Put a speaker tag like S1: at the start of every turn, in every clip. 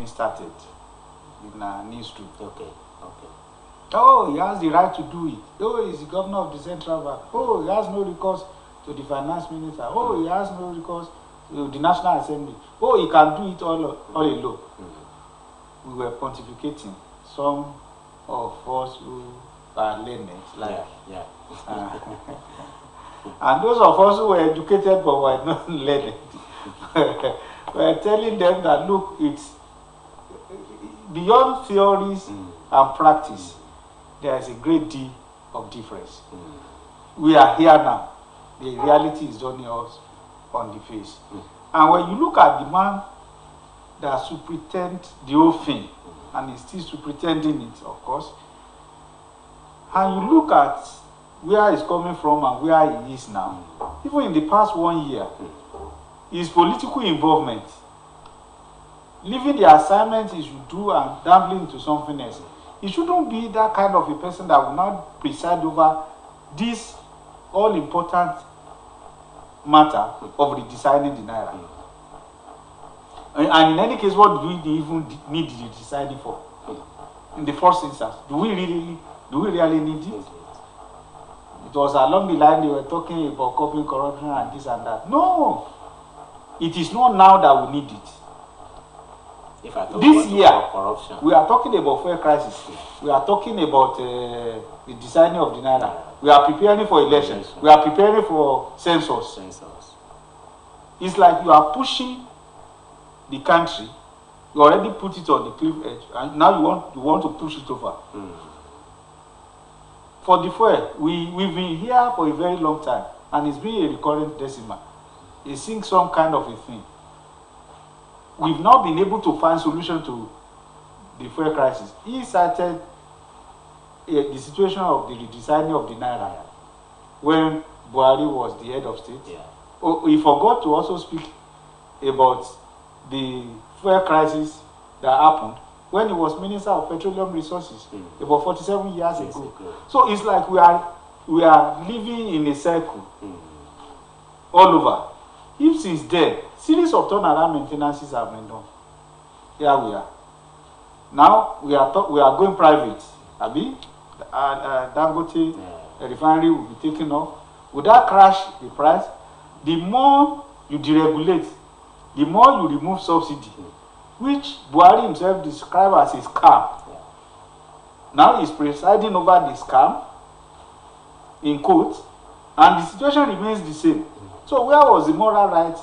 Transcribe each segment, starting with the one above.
S1: started in a newsroom.
S2: Okay.
S1: Oh, he has the right to do it. Oh, he's the governor of the central bank. Oh, he has no recourse to the finance minister. Oh, he has no recourse to the National Assembly. Oh, he can do it all alone. We were pontificating. Some of us who are learned, like and those of us who were educated but were not learned, were telling them that look, it's beyond theories and practice. There is a great deal of difference. We are here now. The reality is only us on the face. And when you look at the man that superintends the whole thing, and he's still superintending it, of course, and you look at where he's coming from and where he is now, even in the past 1 year, his political involvement, leaving the assignment he should do and dabbling into something else, he shouldn't be that kind of a person that will not preside over this all-important matter of redesigning the Naira. And in any case, what do we even need the deciding for? In the first instance, do we really need it? It was along the line they were talking about copying corruption and this and that. No, it is not now that we need it. This year, corruption, we are talking about fuel crisis. We are talking about the designing of the Naira. We are preparing for elections. We are preparing for census. It's like you are pushing the country. You already put it on the cliff edge, and now you want to push it over. For the fuel, we've been here for a very long time, and it's been a recurrent decimal. It's seeing some kind of a thing. We've not been able to find solution to the fuel crisis. He cited the situation of the redesigning of the Naira when Buhari was the head of state. He forgot to also speak about the fuel crisis that happened when he was Minister of Petroleum Resources about 47 years ago. So it's like we are living in a circle all over. If since then, series of turnaround maintenances have been done. Here we are. Now we are going private. Abi, Dangote refinery will be taken off. Would that crash the price? The more you deregulate, the more you remove subsidy, which Buhari himself described as a scam. Now he's presiding over the scam, in quotes, and the situation remains the same. So where was the moral right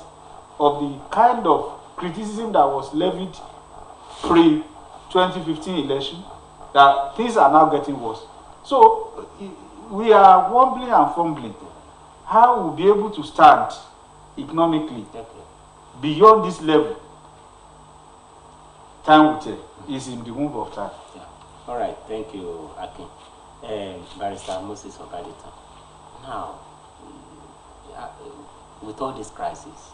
S1: of the kind of criticism that was levied pre-2015 election, that things are now getting worse? So we are wobbling and fumbling. How we'll be able to stand economically beyond this level, time will tell. Is in the womb of time.
S2: All right, thank you, Akin. Barrister Moses Okadita. Now, with all this crisis,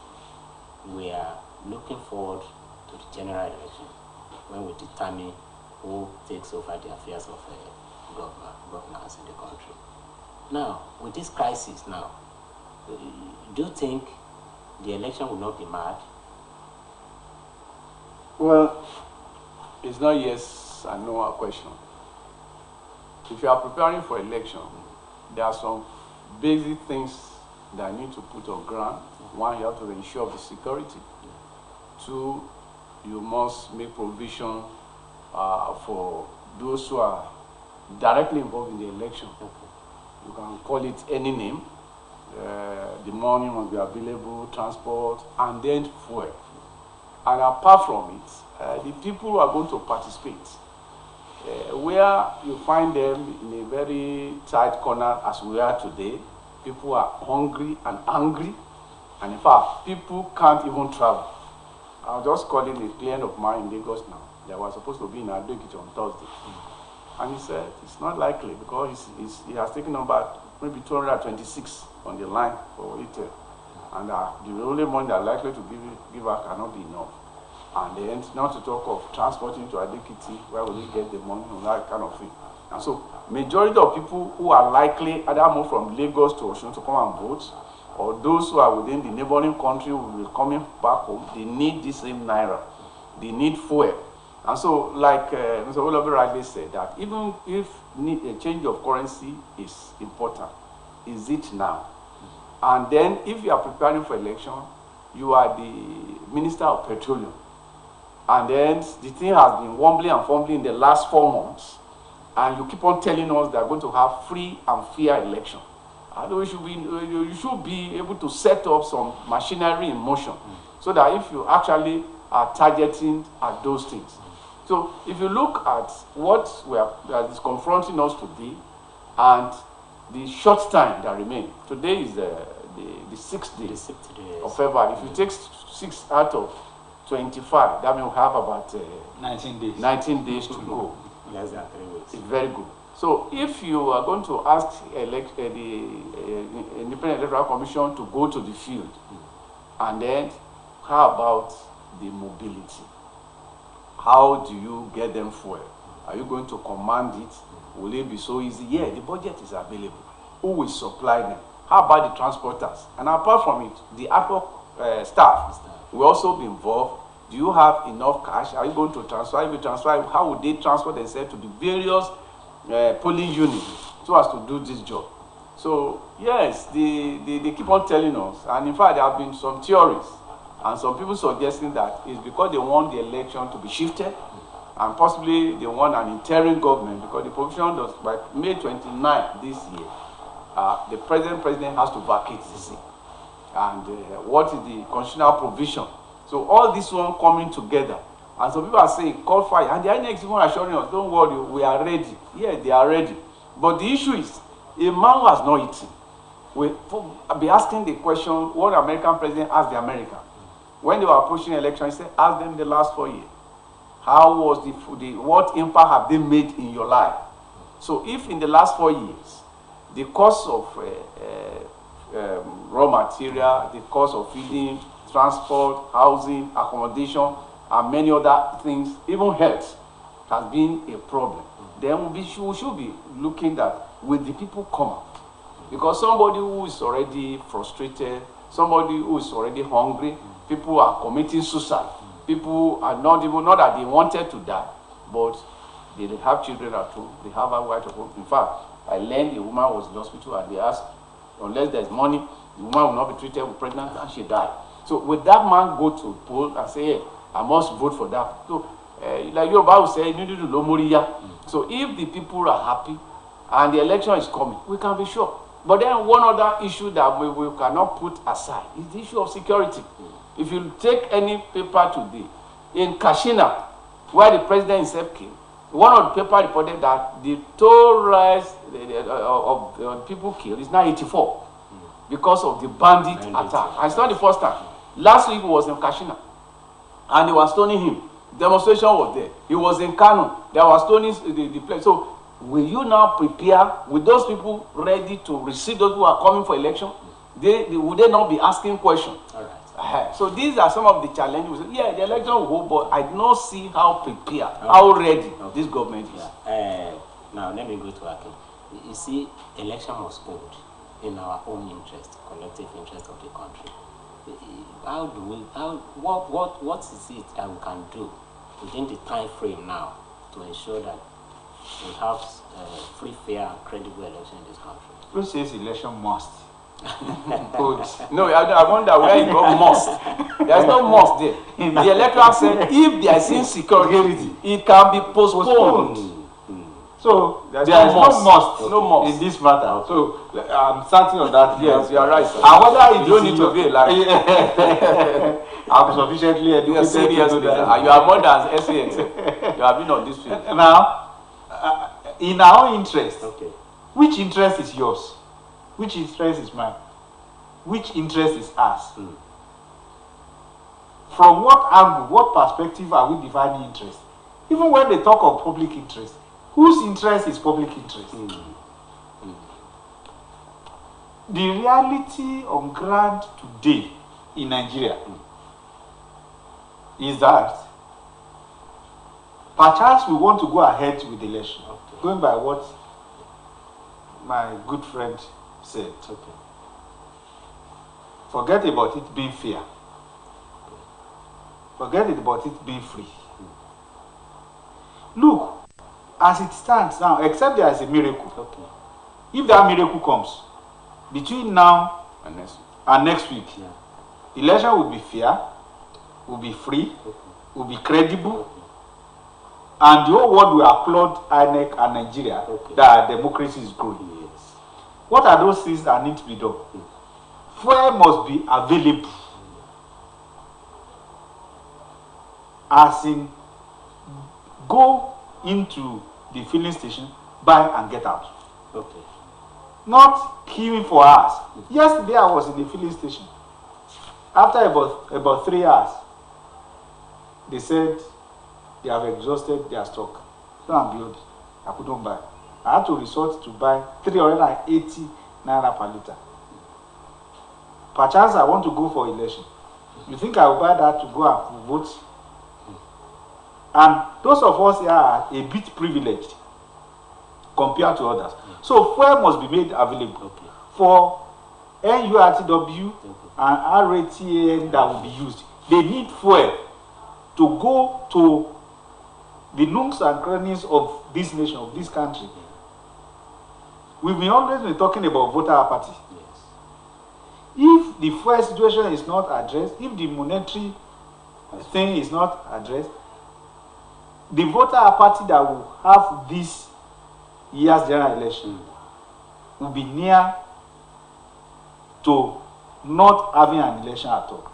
S2: we are looking forward to the general election when we determine who takes over the affairs of governance in the country. Now, with this crisis now, do you think the election will not be mad?
S3: Well, it's not yes and no a question. If you are preparing for election, there are some basic things that you need to put on ground. One, you have to ensure the security. Two, you must make provision for those who are directly involved in the election. You can call it any name. The money must be available, transport, and then fuel. And apart from it, the people who are going to participate, where you find them in a very tight corner as we are today, people are hungry and angry, and in fact, people can't even travel. I was just calling a client of mine in Lagos now. They were supposed to be in Adokiti on Thursday. And he said it's not likely because he has taken about maybe 226 on the line for it. And the only money they're likely to give out cannot be enough. And then not to talk of transporting to Adokiti, where will they get the money and that kind of thing. And so majority of people who are likely either move from Lagos to Osun to come and vote, or those who are within the neighboring country who will be coming back home, they need the same Naira. They need fuel. And so, like Mr. Olobi rightly said, that even if a change of currency is important, is it now? And then, if you are preparing for election, you are the Minister of Petroleum, and then the thing has been wobbling and fumbling in the last 4 months, and you keep on telling us that are going to have free and fair election. And you should be able to set up some machinery in motion, so that if you actually are targeting at those things. So if you look at what that is confronting us today and the short time that remains, today is the 6th day of February. If you take 6 out of 25, that means we have about
S1: 19 days.
S3: 19 days to go.
S2: Less than 3 weeks.
S3: It's very good. So if you are going to ask the Independent Electoral Commission to go to the field, and then how about the mobility? How do you get them fuel? Are you going to command it? Will it be so easy? Yeah, the budget is available. Who will supply them? How about the transporters? And apart from it, the APOC staff will also be involved. Do you have enough cash? Are you going to transfer? If you transfer, how would they transport themselves to the various polling units so as to do this job? So yes, they keep on telling us, and in fact there have been some theories and some people suggesting that it's because they want the election to be shifted, and possibly they want an interim government, because the provision does by May 29 this year, the president has to vacate the seat. And what is the constitutional provision? So all this one coming together, and some people are saying call fire, and the INEC is even assuring us, don't worry, we are ready. Yeah, they are ready. But the issue is, a man who has not eaten will be asking the question what American president asked the American when they were approaching election. He said, ask them the last 4 years, how was what impact have they made in your life? So if in the last 4 years the cost of raw material, the cost of feeding, transport, housing, accommodation, and many other things, even health, has been a problem, then we should be looking at, will the people come out? Because somebody who is already frustrated, somebody who is already hungry, people are committing suicide. People are not that they wanted to die, but they have children at home, they have a wife at home. In fact, I learned a woman was in the hospital and they asked, unless there's money, the woman will not be treated with pregnancy, and she died. So will that man go to poll and say, hey, I must vote for that? So like your Bible says, you need to do Moriya. So if the people are happy and the election is coming, we can be sure. But then one other issue that we cannot put aside is the issue of security. If you take any paper today, in Kashina, where the president himself came, one of the paper reported that the total rise of people killed is now 84 because of the bandit attack. And it's not the first time. Last week he was in Kashina and they were stoning him. Demonstration was there. He was in Kano. They were stoning the place. So will you now prepare with those people ready to receive those who are coming for election? Would they not be asking questions?
S2: All right.
S3: So these are some of the challenges. Yeah, the election will go, but I do not see how prepared, how ready this government is.
S2: Now let me go to Akin. You see, election was hold in our own interest, collective interest of the country. What is it that we can do within the time frame now to ensure that we have free, fair, and credible election in this country?
S1: Who says election must?
S3: No, I wonder where you got must. There's no must there. The electoral said if there is insecurity, it can be postponed.
S1: So there is no must in this matter. So I'm starting on that.
S3: Yes, you are right, sir.
S1: And whether
S3: you don't need to be like
S1: I'm sufficiently educated.
S3: You are more than SAX. You have been on this field.
S1: Now, in our own interest,
S2: Okay.
S1: which interest is yours? Which interest is mine? Which interest is ours? From what angle, what perspective are we defining interest? Even when they talk of public interest, whose interest is public interest? The reality on ground today in Nigeria is that perchance we want to go ahead with the election, going by what my good friend said.
S2: Okay.
S1: Forget about it being fair. Forget about it being free. Look, as it stands now, except there is a miracle.
S2: Okay.
S1: If that miracle comes between now
S3: And next week.
S1: and next week,
S2: Yeah.
S1: election will be fair, will be free,
S2: Okay.
S1: will be credible,
S2: Okay.
S1: and the whole world will applaud INEC and Nigeria
S2: Okay.
S1: that our democracy is growing.
S2: Yes.
S1: What are those things that need to be done? Fuel must be available. As in, go into the filling station, buy and get out.
S2: Okay.
S1: Not queuing for hours. Yesterday I was in the filling station. After about 3 hours, they said they have exhausted their stock. So I'm beyond. I couldn't buy. I had to resort to buy 380 naira per liter. Perchance I want to go for election. You think I will buy that to go and vote? And those of us here are a bit privileged compared to others. So fuel must be made available
S2: Okay.
S1: for NURTW and RATAN that will be used. They need fuel to go to the nooks and crannies of this nation, of this country. We've always been talking about voter apathy.
S2: Yes.
S1: If the fuel situation is not addressed, if the monetary thing is not addressed, the voter apathy that will have this year's general election will be near to not having an election at all.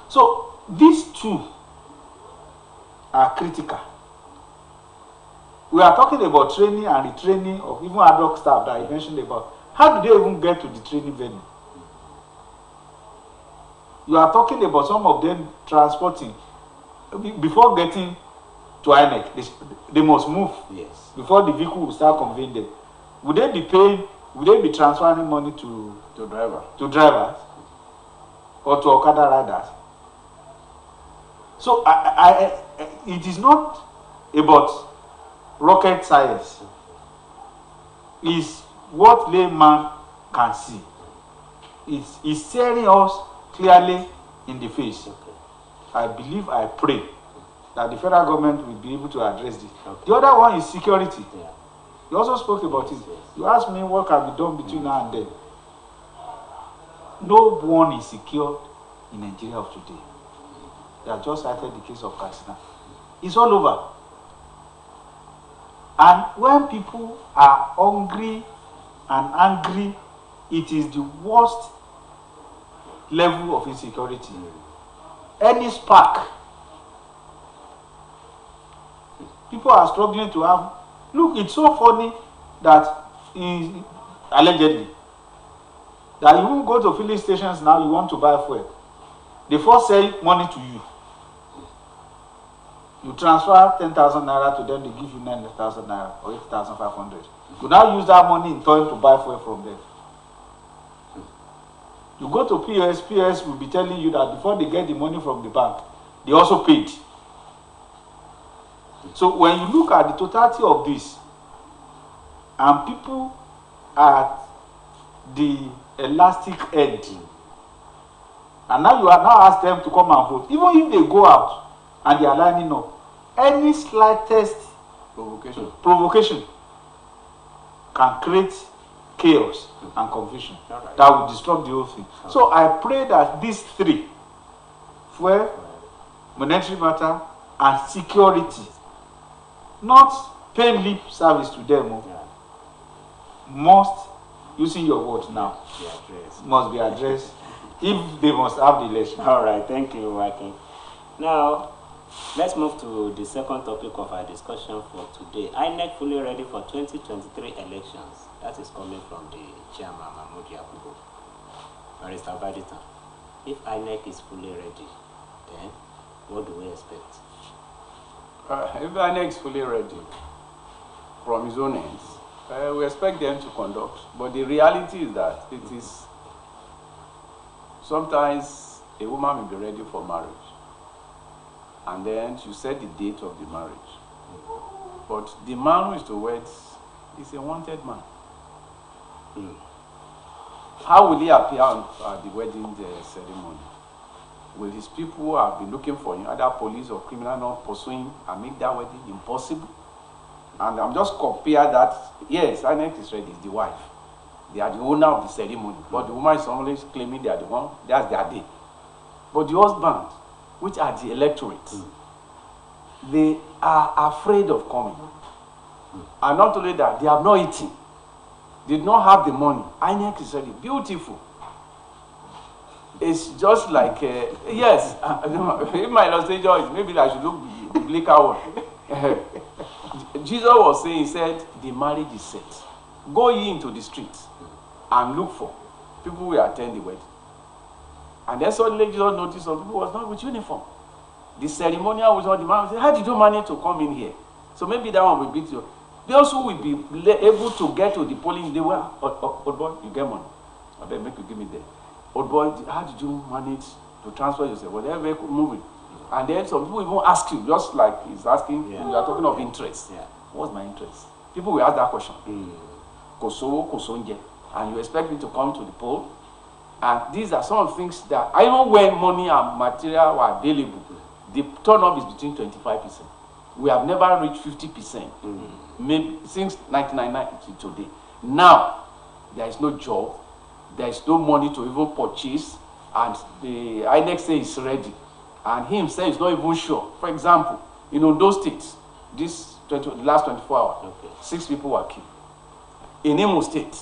S1: So these two are critical. We are talking about training and retraining of even ad hoc staff that I mentioned about. How do they even get to the training venue? You are talking about some of them transporting before getting to INEC. They must move.
S2: Yes.
S1: Before the vehicle will start conveying them. Would they be paying? Would they be transferring money to drivers or to Okada riders? So it is not about rocket science. It's what layman can see. It's staring us clearly in the face.
S2: Okay.
S1: I believe, I pray that the federal government will be able to address this.
S2: Okay.
S1: The other one is security.
S2: Yeah.
S1: You also spoke about it.
S2: Yes.
S1: You asked me what can be done between now and then. No one is secure in Nigeria of today. They have just cited the case of Katsina. It's all over. And when people are hungry and angry, it is the worst level of insecurity. Any spark, people are struggling to have. Look, it's so funny that allegedly that you won't go to filling stations now. You want to buy fuel. They first sell money to you. You transfer 10,000 naira to them. They give you 9,000 naira or 8,500. You now use that money in turn to buy fuel from them. You go to POS will be telling you that before they get the money from the bank, they also paid. So when you look at the totality of this, and people at the elastic end, and now you are now ask them to come and vote, even if they go out and they are lining up, any slightest provocation can create chaos and confusion that will disrupt the whole thing. So I pray that these three, fuel, monetary matter, and security, not pay lip service to them, must, using your word now, must be addressed if they must have the election.
S2: All right, thank you, Waki. Now, let's move to the second topic of our discussion for today. INEC fully ready for 2023 elections. That is coming from the chairman, Mahmoud Yakubu. Barrister Badita, if INEC is fully ready, then what do we expect?
S3: If INEC is fully ready from his own ends, we expect them to conduct. But the reality is that it is sometimes a woman may be ready for marriage, and then you set the date of the marriage. But the man who is to wed is a wanted man. How will he appear at the wedding ceremony? Will his people have been looking for him, either police or criminal, not pursuing him and make that wedding impossible? And I'm just compare that. Yes, INEC is ready, it's the wife. They are the owner of the ceremony. But the woman is always claiming they are the one, that's their day. But the husband, which are the electorate, they are afraid of coming. And not only that, they have not eaten. They did not have the money. INEC is ready. Beautiful. It's just like, yes, if my illustration is, maybe I should look the biblical one. Jesus was saying, he said, the marriage is set. Go ye into the streets and look for people who will attend the wedding. And then suddenly Jesus noticed some people was not with uniform. The ceremonial was not the man. Said, how did you manage to come in here? So maybe that one will beat you. Those who will be able to get to the polling, they were, old boy, you get money. I bet make you give me there. Old boy, how did you manage to transfer yourself? Well, they're very moving. And then some people even ask you, just like he's asking, you are talking of interest. Yeah. What's my interest? People will ask that question. Kosovo, Kosonje. And you expect me to come to the poll? And these are some of the things that, even when money and material are available, the turn-up is between 25%. We have never reached 50%, maybe since 1999 to today. Now, there is no job, there is no money to even purchase, and the INEC says it's ready. And he himself is not even sure. For example, in Ondo State, last 24 hours, 6 people were killed. In Imo State,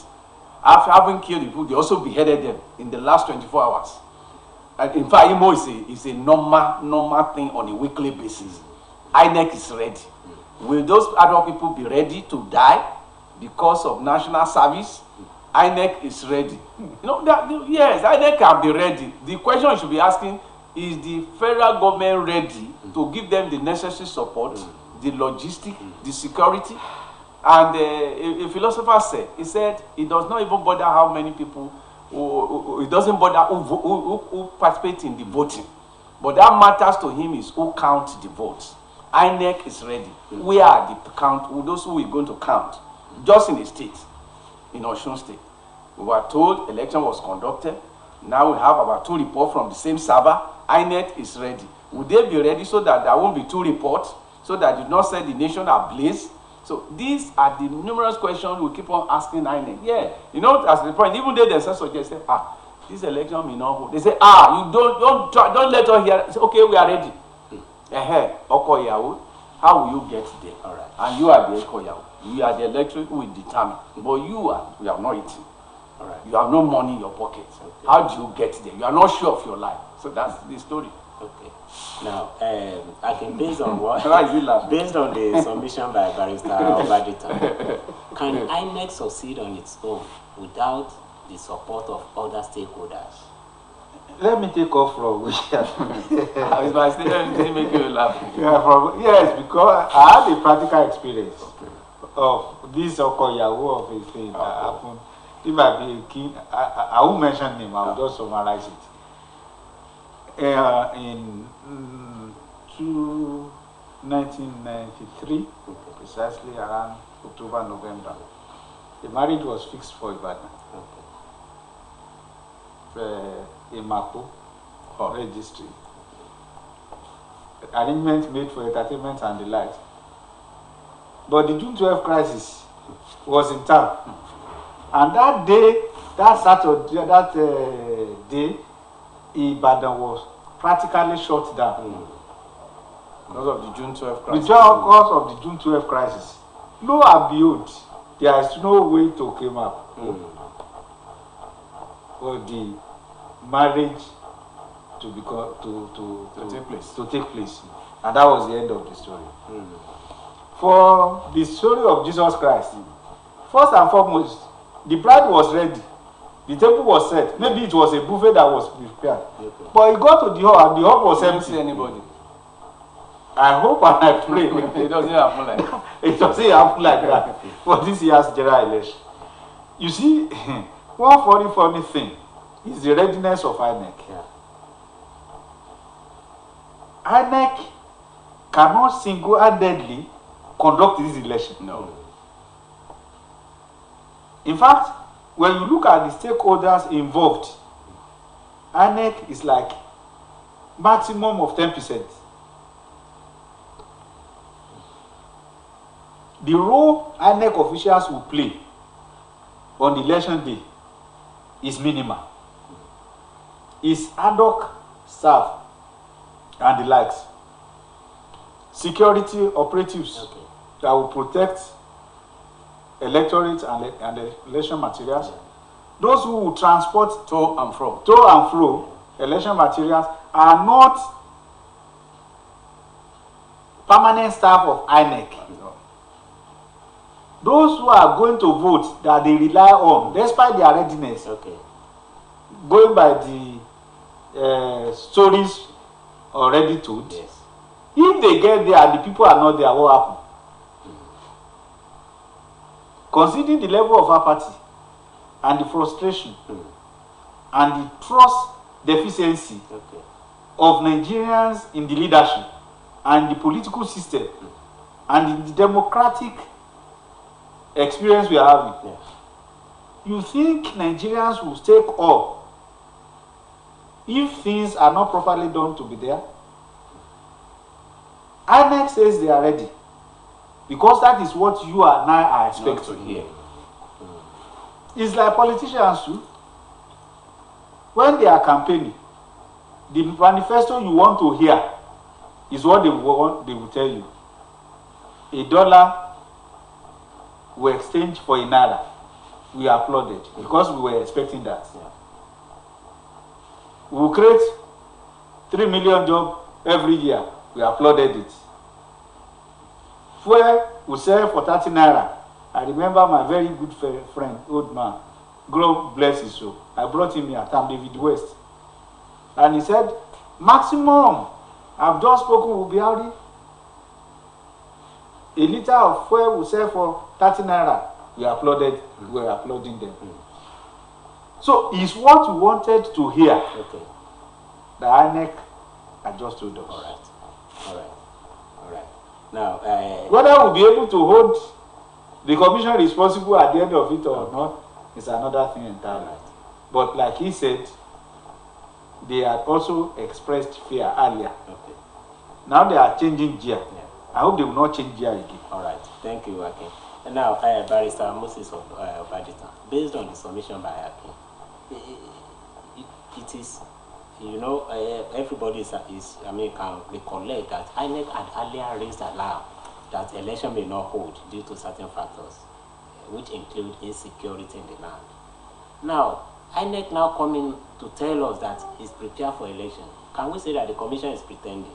S3: after having killed people, they also beheaded them in the last 24 hours. And in fact, Imo is a normal thing on a weekly basis. INEC is ready. Will those other people be ready to die because of national service? INEC is ready. You know, yes, INEC can be ready. The question you should be asking, is the federal government ready to give them the necessary support, the logistics, the security? And a philosopher said, he said, it does not even bother how many people, it doesn't bother who participate in the voting. But that matters to him is who counts the votes. INEC is ready. We are the count, those who we're going to count, just in the state, in Osun State. We were told election was conducted. Now we have about 2 reports from the same server. INEC is ready. Would they be ready so that there won't be 2 reports, so that you not set the nation ablaze? So these are the numerous questions we keep on asking INEC. Yeah, you know, as the point, even though they say, this election may not hold. They say, you don't let us hear. Say, okay, we are ready. Okoyawo, how will you get there? All right. And you are the Okoyawo. You are the electorate who will determine. But we have not eaten. All right. You have no money in your pocket. Okay. How do you get there? You are not sure of your life. So that's the story.
S2: Okay. Now, I can based on what based on the submission by Barrister Obadita, can INEC succeed on its own without the support of other stakeholders?
S1: Let me take off from where.
S3: Is my statement make you laugh?
S1: Yeah, yes, because I had a practical experience of this Okoyawo of a thing that happened. If I be a king, I won't mention him, I will just summarize it. In 1993, precisely around October, November, the marriage was fixed for Ibadan. In Mako registry. Arrangements made for entertainment and the like. But the June 12 crisis was in town. And that day, that Saturday, that day, Ibadan was practically shut down.
S3: Because of the June 12 crisis.
S1: Because of the June 12 crisis. Lo and behold, there is no way to come up for the marriage to take place. And that was the end of the story. For the story of Jesus Christ, first and foremost, the bride was ready. The table was set. Maybe it was a buffet that was prepared. But he got to the hall and the hall was empty.
S3: See anybody.
S1: I hope and I pray
S3: it doesn't happen like that.
S1: It doesn't happen like that for this year's general election. You see, one funny thing is the readiness of INEC. INEC cannot single-handedly conduct this election.
S3: No.
S1: In fact, when you look at the stakeholders involved, INEC is like maximum of 10%. The role INEC officials will play on election day is minimal. Is ad hoc staff and the likes, security operatives that will protect electorate and the election materials, those who will transport
S3: to and fro
S1: election materials are not permanent staff of INEC. Those who are going to vote that they rely on, despite their readiness, going by the stories already told, if they get there and the people are not there, what happen? Considering the level of apathy and the frustration and the trust deficiency of Nigerians in the leadership and the political system and the democratic experience we are having, you think Nigerians will take up if things are not properly done to be there? INEC says they are ready, because that is what you and I are expected to hear. It's like politicians too. When they are campaigning, the manifesto you want to hear is what they will tell you. $1 we exchange for a naira. We applauded because we were expecting that. We will create 3 million jobs every year. We applauded it. Fuel we sell for 30 naira. I remember my very good friend, old man, God bless his soul. I brought him here, Tam David West. And he said, maximum, I've just spoken with Biari. A liter of fuel we sell for 30 naira. We applauded, we were applauding them. So it's what we wanted to hear. The INEC had just told us.
S2: All right. Now,
S1: whether we'll be able to hold the commission responsible at the end of it or not is another thing entirely. But like he said, they had also expressed fear earlier. Now they are changing gear. I hope they will not change gear again.
S2: All right. Thank you, Akin. And now, Barrister Moses of Badita, based on the submission by Akin, it is, you know, everybody can recollect that INEC had earlier raised alarm that election may not hold due to certain factors, which include insecurity in the land. Now, INEC now coming to tell us that it's prepared for election. Can we say that the commission is pretending?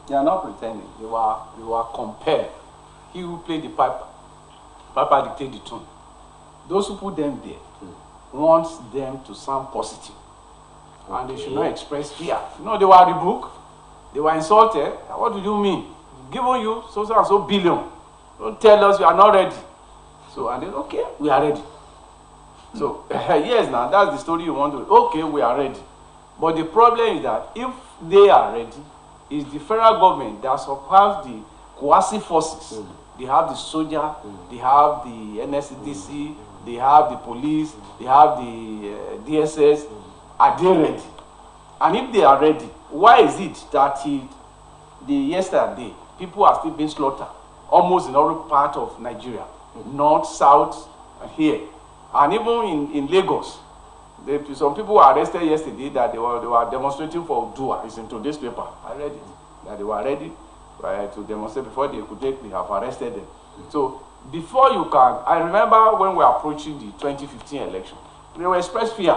S3: They are not pretending. You are compelled. He who played the piper dictate the tune. Those who put them there want them to sound positive. And they should not express fear. You know, they were rebuked. They were insulted. What do you mean? Given you so and so billion. Don't tell us you are not ready. So, and then, okay, we are ready. So, yes, now, that's the story you want to. Okay, we are ready. But the problem is that if they are ready, it's the federal government that supplies the coercive forces. They have the soldier, they have the NSCDC, they have the police, they have the DSS. Are they ready? And if they are ready, why is it that yesterday people are still being slaughtered almost in every part of Nigeria, north, south, and here, and even in Lagos? Some people were arrested yesterday that they were demonstrating for Dua. It's in today's paper. I read it. That they were ready to demonstrate before they have arrested them. So before you can, I remember when we were approaching the 2015 election, they were expressed fear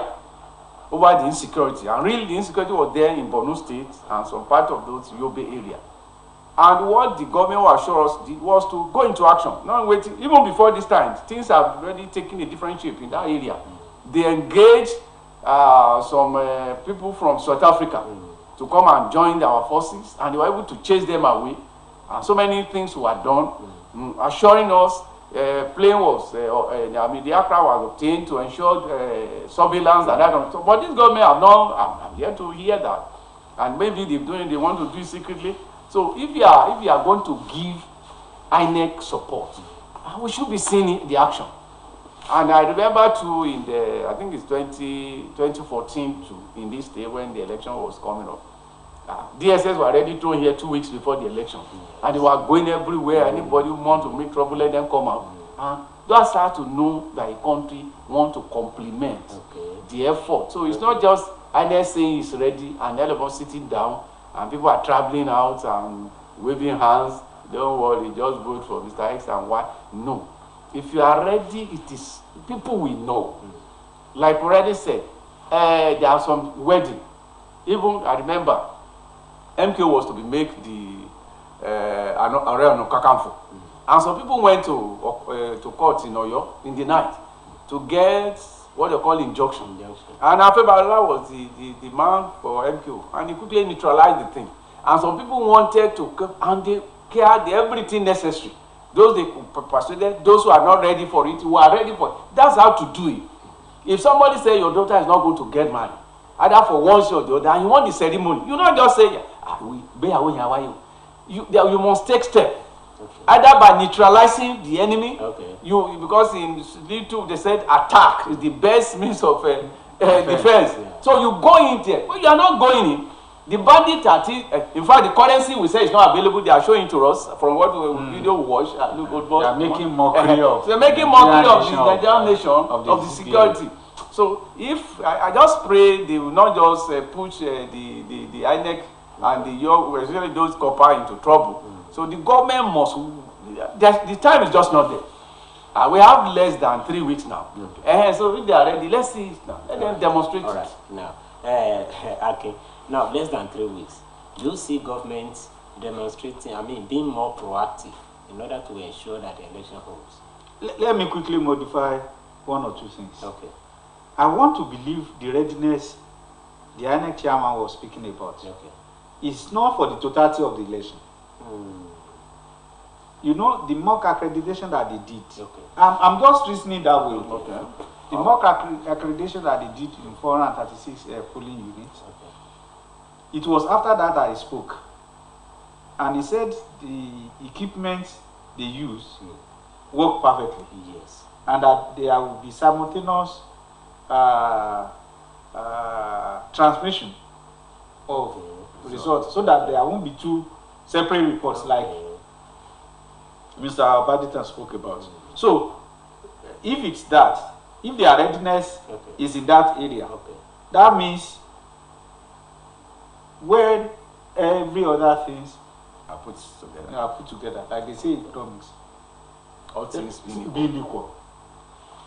S3: over the insecurity. And really the insecurity was there in Borno State and some part of those Yobe area. And what the government will assure us was to go into action. Not waiting. Even before this time, things have already taken a different shape in that area. They engaged some people from South Africa to come and join our forces, and they were able to chase them away. And so many things were done, assuring us plane was, the aircraft was obtained to ensure surveillance and that kind of stuff. But this government have not, I'm yet to hear that. And maybe they want to do it secretly. So if you are going to give INEC support, we should be seeing the action. And I remember too in I think it's 2014 too, in this day when the election was coming up, DSS were already thrown here 2 weeks before the election, and they were going everywhere. Anybody who want to make trouble, let them come out. And just have to know that a country want to complement the effort. So it's not just INEC saying it's ready and all of us sitting down and people are traveling out and waving hands. Don't worry, just vote for Mr. X and Y. No. If you are ready, it is people will know. Like we already said, there are some wedding. Even I remember MK was to be make the Ààrẹ Ọ̀nà Kakanfò. And some people went to court in Oyo in the night to get what they call injunction. And Afebalola was the man for MQ, and he quickly neutralized the thing. And some people wanted to, and they cared everything necessary. Those they persuaded, those who are not ready for it, who are ready for it. That's how to do it. If somebody say your daughter is not going to get married, either for one or the other, and you want the ceremony, you don't just say, you must take steps. Either by neutralizing the enemy, because in little they said attack is the best means of defense. Yeah. So you go in there, but you are not going in. The bandit in fact, the currency we say is not available. They are showing to us from what video we watch.
S1: They are making mockery of.
S3: They're making mockery of the Nigerian nation of the security. So if I just pray they will not just push the INEC and the young, especially those copper into trouble. So the government must, the time is just not there. We have less than 3 weeks now. So if they are ready, let's see it now. Let them demonstrate
S2: All right.
S3: it.
S2: Now, okay. Now, less than 3 weeks. Do you see government demonstrating, being more proactive in order to ensure that the election holds?
S1: Let me quickly modify one or two things.
S2: Okay.
S1: I want to believe the readiness the INEC chairman was speaking about. It's not for the totality of the election. You know, the mock accreditation that they did. I'm just reasoning that way. The mock accreditation that they did in 436 polling units. It was after that I spoke. And he said the equipment they use work perfectly.
S2: Yes.
S1: And that there will be simultaneous transmission of results, so that there won't be two separate reports like Mr. Baditan spoke about. So, if it's that, if their readiness is in that area, that means when every other things are put together, like they say in economics, all things being equal,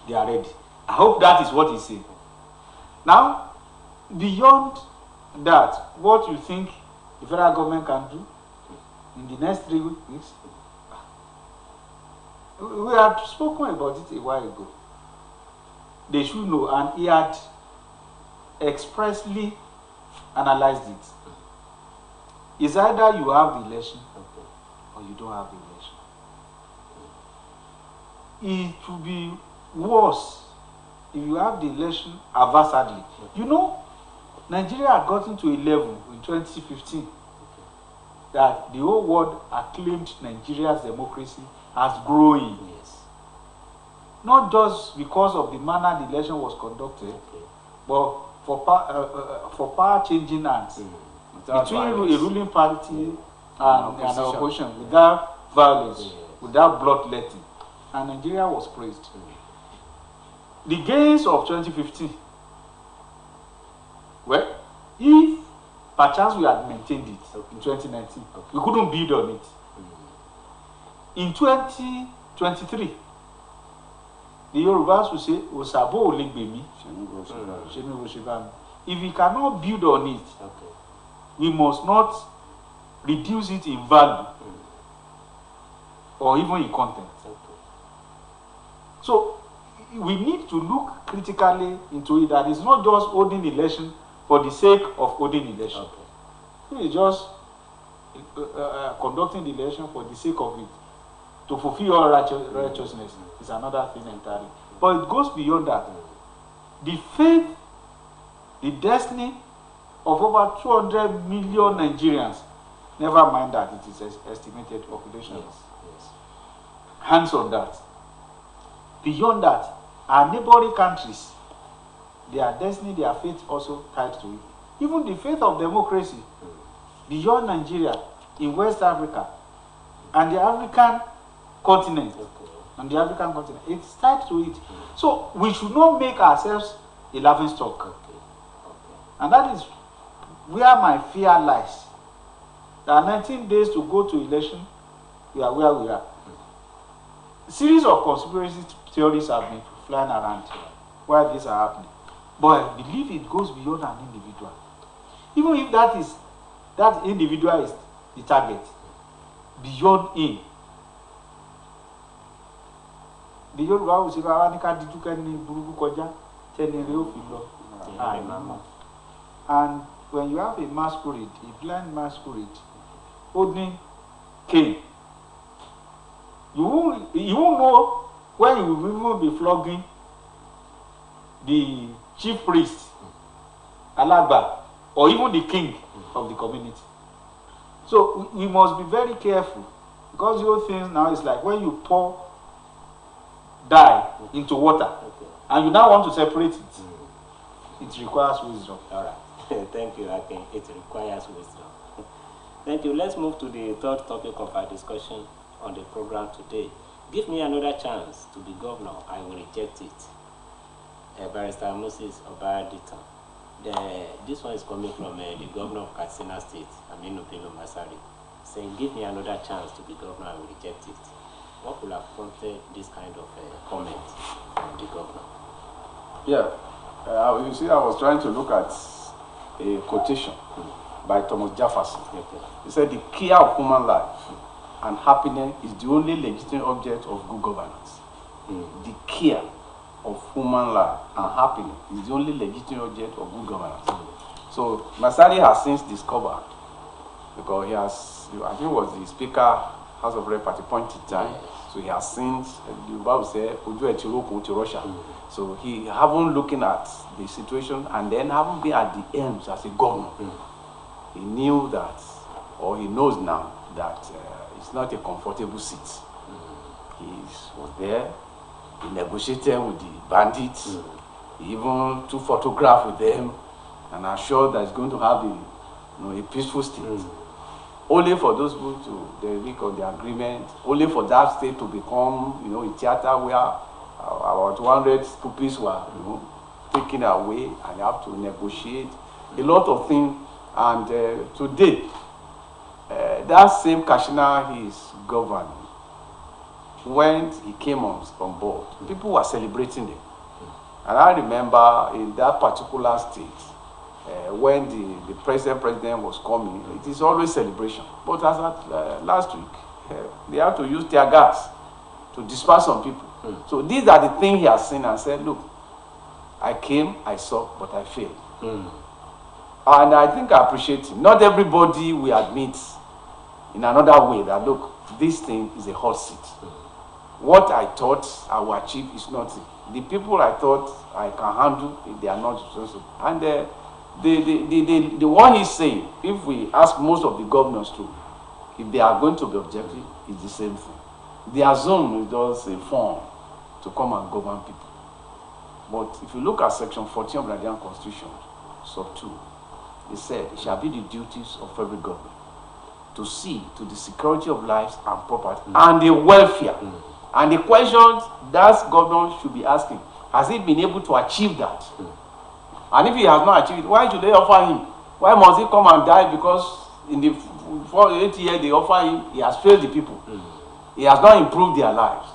S1: they are ready. I hope that is what he's saying. Now, beyond that, what you think the federal government can do in the next 3 weeks? We had spoken about it a while ago. They should know, and he had expressly analyzed it. It's either you have the election or you don't have the election. It will be worse if you have the election adversely. You know, Nigeria had gotten to a level in 2015 that the whole world acclaimed Nigeria's democracy as growing.
S2: Yes.
S1: Not just because of the manner the election was conducted, but for power changing hands between a ruling party and an opposition without violence, without bloodletting. And Nigeria was praised. The gains of 2015, well, if perchance we had maintained it in 2019, we couldn't build on it. In 2023, the Yorubas will say, Osabo Olegbemi. If we cannot build on it, we must not reduce it in value or even in content. So we need to look critically into it, that it's not just holding election for the sake of holding election. It's just conducting the election for the sake of it. To fulfill all righteousness is another thing entirely. But it goes beyond that. The faith, the destiny of over 200 million Nigerians, never mind that it is estimated population. Hands on that. Beyond that, our neighboring countries, their destiny, their faith also tied to it. Even the faith of democracy beyond Nigeria, in West Africa, and the African continent.
S2: Okay.
S1: And the African continent. It's tied to it. So we should not make ourselves a laughing stock.
S2: Okay. Okay.
S1: And that is where my fear lies. There are 19 days to go to election. We are where we are. Series of conspiracy theories have been flying around why these are happening. But I believe it goes beyond an individual. Even if that individual is the target, beyond him. The Yoruba will say, and when you have a masquerade, a blind masquerade, holding cane, you won't know when you will even be flogging the chief priest, Alagba, or even the king of the community. So we must be very careful, because the whole thing now is like when you pour dye into water, and you now want to separate it, it requires wisdom.
S2: All right. Thank you, Akin. It requires wisdom. Thank you. Let's move to the third topic of our discussion on the program today. Give me another chance to be governor, I will reject it. Barrister Moses Obayadita. This one is coming from the governor of Katsina State, Aminu Bello Masari, saying, give me another chance to be governor, I will reject it. What would have prompted this kind of comment from the governor?
S3: Yeah, you see, I was trying to look at a quotation by Thomas Jefferson.
S2: Okay.
S3: He said, the care of human life and happiness is the only legitimate object of good governance. The care of human life and happiness is the only legitimate object of good governance. So Masari has since discovered, because he has, I think it was the Speaker, House of Rep at a point in time, so he has since, the Bible says, to Russia. So he haven't looking at the situation and then haven't been at the ends as a governor. He knew that, or he knows now, that it's not a comfortable seat. He was there, he negotiated with the bandits, he even took photographs with them, and I'm sure that it's going to have a peaceful state. Only for those people to deliver on the agreement, only for that state to become, a theater where about 100 pupils were, taken away, and you have to negotiate a lot of things. And today, that same Kashina he is governing, when he came on board, people were celebrating him. And I remember in that particular state, when the president was coming, it is always celebration. But as at last week, they have to use tear gas to disperse some people. So these are the things he has seen and said, look, I came, I saw, but I failed. And I think I appreciate him. Not everybody will admit in another way that, look, this thing is a hot seat. What I thought I would achieve is nothing. The people I thought I can handle, they are not responsible. And the one he's saying, if we ask most of the governors to, if they are going to be objective, it's the same thing. They assume it does a form to come and govern people. But if you look at Section 14 of the Nigerian Constitution, sub 2, it said, it shall be the duties of every government to see to the security of lives and property and the welfare. And the questions that government should be asking, has he been able to achieve that? And if he has not achieved it, why should they offer him? Why must he come and die? Because in the 8 years they offer him, he has failed the people. He has not improved their lives.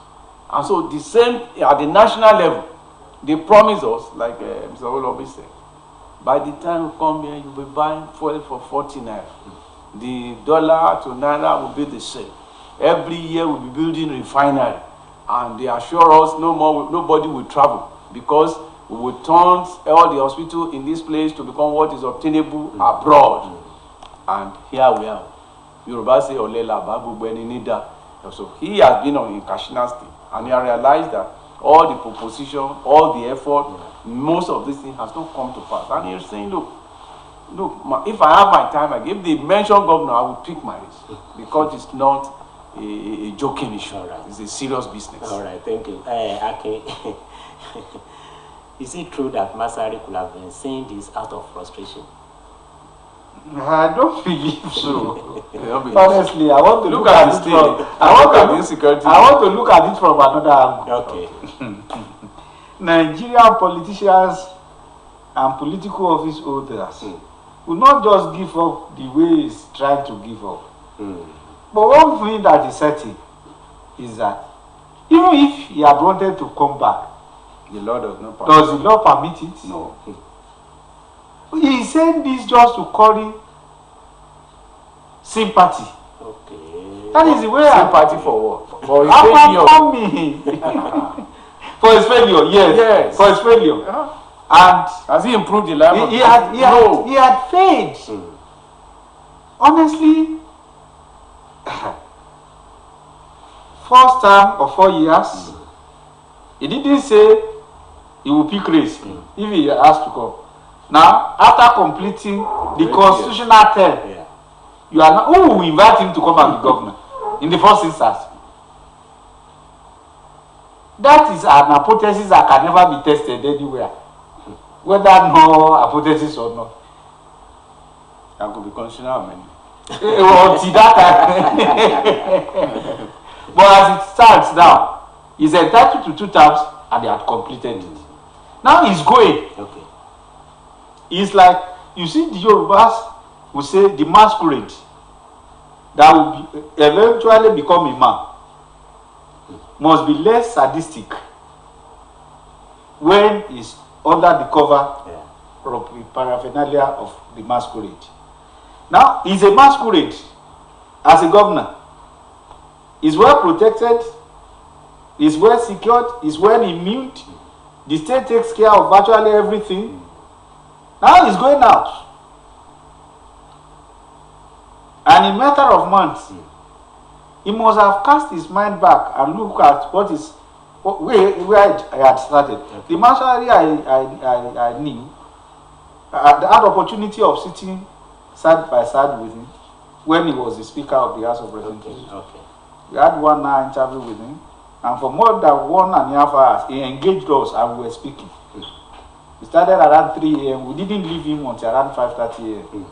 S3: And so the same at the national level, they promise us, like Mr. Olobi said, by the time you come here, you'll be buying fuel for 40 naira. The dollar to naira will be the same. Every year we'll be building refinery. And they assure us nobody will travel, because we will turn all the hospital in this place to become what is obtainable abroad. And here we are. Yoruba say, Olela Babu Beni Nida. So he has been in Kashina State, and he has realized that all the proposition, all the effort, most of this thing has not come to pass. And he's saying, look, if I have my time, if they mention governor, I will pick my risk, because it's not a joking issue. Right. It's a serious business.
S2: All right, thank you. Okay. Is it true that Masari could have been saying this out of frustration?
S1: I don't believe so.
S3: You don't believe
S1: Honestly, I want to
S3: Look
S1: look
S3: at
S1: at
S3: the
S1: it
S3: state.
S1: from.
S3: Look at the insecurity.
S1: I want to look at it from another angle.
S2: Okay.
S1: Nigerian politicians and political office holders will not just give up the way he's trying to give up. But one thing that is certain is that even if he had wanted to come back,
S3: The Lord does not permit.
S1: does the law permit it?
S3: No.
S1: He is saying this just to curry sympathy.
S2: Okay.
S1: That is the way I
S3: Sympathy for what? For his
S1: How
S3: failure.
S1: me for his failure, yes.
S3: Yes.
S1: For his failure.
S3: Yeah.
S1: And
S3: Has he improved the life of
S1: he
S3: people?
S1: had
S3: No.
S1: he had failed. Honestly, first term of 4 years, he didn't say he will pick race if he has to come. Now, after completing the
S3: Great
S1: constitutional term,
S2: Yeah.
S1: you are not, who will invite him to come and be governor in the first instance? That is an hypothesis that can never be tested anywhere, whether no hypothesis or not.
S3: I could be constitutional amendment.
S1: Until that time. But as it stands now, he's entitled to 2 terms and they had completed it. Now he's going.
S2: Okay.
S1: It's like, you see, the Yorubas will say the masquerade that will eventually become a man must be less sadistic when he's under the cover of the paraphernalia of the masquerade. Now, he's a masquerade as a governor. He's well protected, he's well secured, he's well immune. The state takes care of virtually everything. Now he's going out. And in a matter of months, he must have cast his mind back and look at where I had started. The mastery I knew, I had the opportunity of sitting side by side with him when he was the Speaker of the House of Representatives.
S2: Okay.
S1: We had 1 hour interview with him, and for more than 1.5 hours, he engaged us and we were speaking. We started around 3 a.m. We didn't leave him until around 5:30 a.m.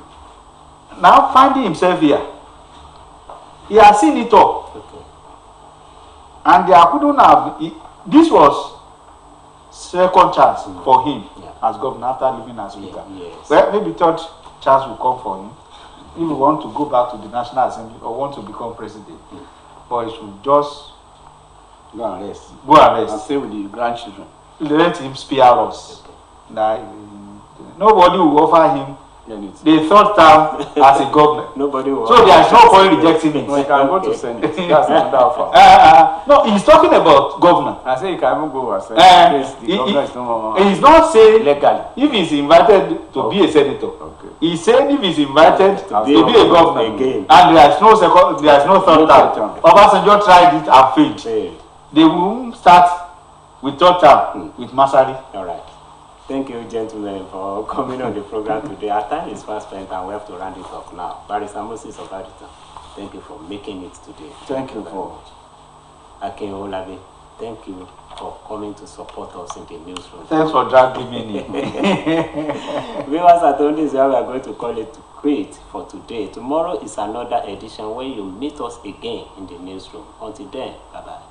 S1: Now finding himself here, he has seen it all.
S2: Okay.
S1: And there couldn't have, this was second chance for him as governor after leaving as Speaker.
S2: Yes.
S1: Well, maybe third chance will come for him if he want to go back to the National Assembly or want to become president. But he should just
S3: Go and rest.
S1: go and rest.
S3: And stay with the grandchildren.
S1: Let him spare us. That nobody will offer him
S3: Anything.
S1: the third term as a governor.
S2: Nobody will.
S1: So there is no point rejecting
S3: No, you
S1: it.
S3: can go to Senate. That's another offer.
S1: No, he's talking about governor.
S3: I say you can even go as Senate. The governor is no more
S1: He's not saying
S3: legally.
S1: if he's invited to be a senator.
S3: Okay.
S1: He's saying if he's invited to be a
S2: governor
S1: governor
S2: again.
S1: and there is no third term. Obasanjo tried it and failed.
S2: Failed.
S1: They will start with third term with Masari.
S2: All right. Thank you, gentlemen, for coming on the program today. Our time is fast spent and we have to round it off now. Barrister Moses of Aditon, thank you for making it today.
S3: Thank you for.
S2: Akin Olabi, thank you for coming to support us in the newsroom.
S1: Thanks for dragging me in.
S2: Viewers at home, this is where we are going to call it quit for today. Tomorrow is another edition where you meet us again in the newsroom. Until then, bye-bye.